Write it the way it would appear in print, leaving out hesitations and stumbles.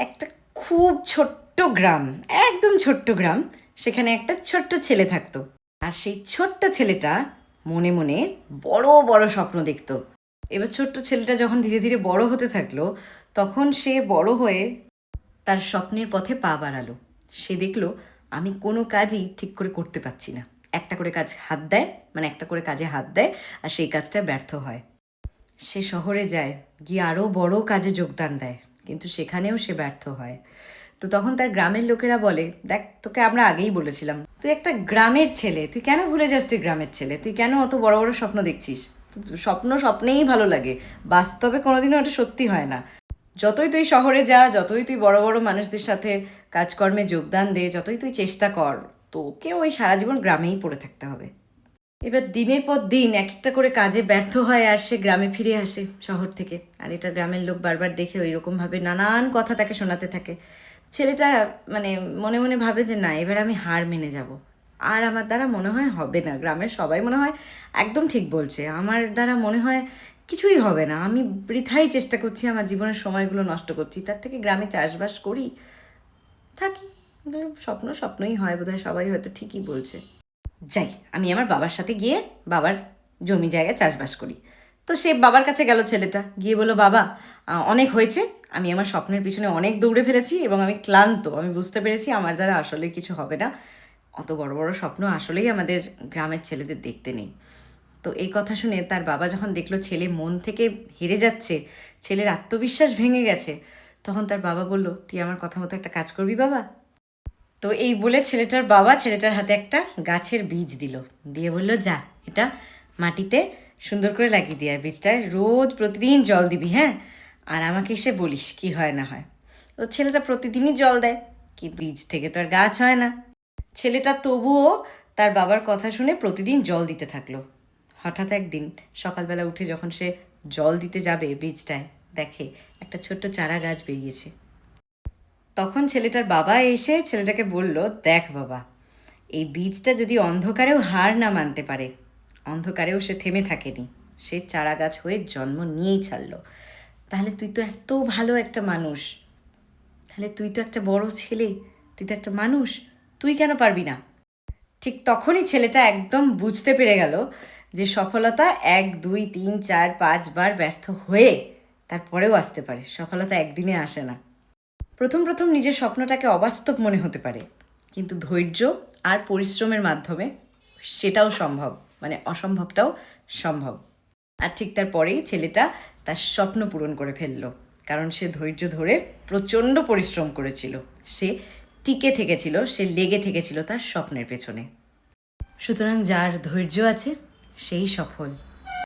একটা খুব ছোট্ট গ্রাম, একদম ছোট্ট গ্রাম। সেখানে একটা ছোট্ট ছেলে থাকতো। আর সেই ছোট্ট ছেলেটা মনে মনে বড় বড় স্বপ্ন দেখতো। এবার ছোট্ট ছেলেটা যখন ধীরে ধীরে বড় হতে থাকলো, তখন সে বড় হয়ে তার স্বপ্নের পথে পা বাড়ালো। সে দেখলো আমি কোনো কাজই ঠিক করে করতে পারছি না। একটা করে কাজ হাত দেয়, মানে একটা করে কাজে হাত দেয়, আর সেই কাজটা ব্যর্থ হয়। সে শহরে যায়, গিয়ে আরও বড় কাজে যোগদান দেয়, কিন্তু সেখানেও সে ব্যর্থ হয়। তো তখন তার গ্রামের লোকেরা বলে, দেখ, তোকে আমরা আগেই বলেছিলাম, তুই একটা গ্রামের ছেলে, তুই কেন ভুলে যাস তুই গ্রামের ছেলে, তুই কেন অত বড় বড় স্বপ্ন দেখছিস? স্বপ্ন স্বপ্নেই ভালো লাগে, বাস্তবে কোনোদিনও ওটা সত্যি হয় না। যতই তুই শহরে যা, যতই তুই বড় বড় মানুষদের সাথে কাজকর্মে যোগদান দে, যতই তুই চেষ্টা কর, তোকে ওই সারা জীবন গ্রামেই পড়ে থাকতে হবে। এবার দিনের পর দিন এক একটা করে কাজে ব্যর্থ হয়, আর সে গ্রামে ফিরে আসে শহর থেকে। আর এটা গ্রামের লোক বারবার দেখে ওই রকমভাবে নানান কথা তাকে শোনাতে থাকে। ছেলেটা মানে মনে মনে ভাবে যে না, এবার আমি হার মেনে যাব, আর আমার দ্বারা মনে হয় হবে না। গ্রামের সবাই মনে হয় একদম ঠিক বলছে, আমার দ্বারা মনে হয় কিছুই হবে না, আমি বৃথাই চেষ্টা করছি, আমার জীবনের সময়গুলো নষ্ট করছি, তার থেকে গ্রামে চাষবাস করি, থাকি। স্বপ্ন স্বপ্নই হয় বোধহয়, সবাই হয়তো ঠিকই বলছে। যাই, আমি আমার বাবার সাথে গিয়ে বাবার জমি জায়গায় চাষবাস করি। তো সে বাবার কাছে গেল, ছেলেটা গিয়ে বলল, বাবা, অনেক হয়েছে, আমি আমার স্বপ্নের পিছনে অনেক দৌড়ে ফেলেছি এবং আমি ক্লান্ত, আমি বুঝতে পেরেছি আমার দ্বারা আসলে কিছু হবে না, অত বড় বড় স্বপ্ন আসলেই আমাদের গ্রামের ছেলেদের দেখতে নেই। তো এই কথা শুনে তার বাবা যখন দেখলো ছেলে মন থেকে হেরে যাচ্ছে, ছেলের আত্মবিশ্বাস ভেঙে গেছে, তখন তার বাবা বলল, তুই আমার কথা মতো একটা কাজ করবি বাবা? তো এই বলে ছেলেটার বাবা ছেলেটার হাতে একটা গাছের বীজ দিল, দিয়ে বলল, যা, এটা মাটিতে সুন্দর করে লাগিয়ে দিয়ে বীজটায় রোজ প্রতিদিন জল দিবি, হ্যাঁ, আর আমাকে এসে বলিস কি হয় না হয়। তো ছেলেটা প্রতিদিনই জল দেয়, কিন্তু বীজ থেকে তো আর গাছ হয় না। ছেলেটা তবুও তার বাবার কথা শুনে প্রতিদিন জল দিতে থাকলো। হঠাৎ একদিন সকালবেলা উঠে যখন সে জল দিতে যাবে বীজটায়, দেখে একটা ছোট্ট চারা গাছ বেরিয়েছে। তখন ছেলেটার বাবা এসে ছেলেটাকে বলল, দেখ বাবা, এই বীজটা যদি অন্ধকারেও হার না মানতে পারে, অন্ধকারেও সে থেমে থাকেনি, সে চারা গাছ হয়ে জন্ম নিয়েই ছাড়লো, তাহলে তুই তো এত ভালো একটা মানুষ, তাহলে তুই তো একটা বড় ছেলে, তুই তো একটা মানুষ, তুই কেন পারবি না? ঠিক তখনই ছেলেটা একদম বুঝতে পেরে গেল যে সফলতা 1 2 3 4 5 বার ব্যর্থ হয়ে তারপরেও আসতে পারে, সফলতা একদিনে আসে না। প্রথম প্রথম নিজের স্বপ্নটাকে অবাস্তব মনে হতে পারে, কিন্তু ধৈর্য আর পরিশ্রমের মাধ্যমে সেটাও সম্ভব, মানে অসম্ভবটাও সম্ভব। আর ঠিক তারপরেই ছেলেটা তার স্বপ্ন পূরণ করে ফেললো, কারণ সে ধৈর্য ধরে প্রচণ্ড পরিশ্রম করেছিল, সে টিকে থেকেছিল, সে লেগে থেকেছিল তার স্বপ্নের পেছনে। সুতরাং যার ধৈর্য আছে সেই সফল।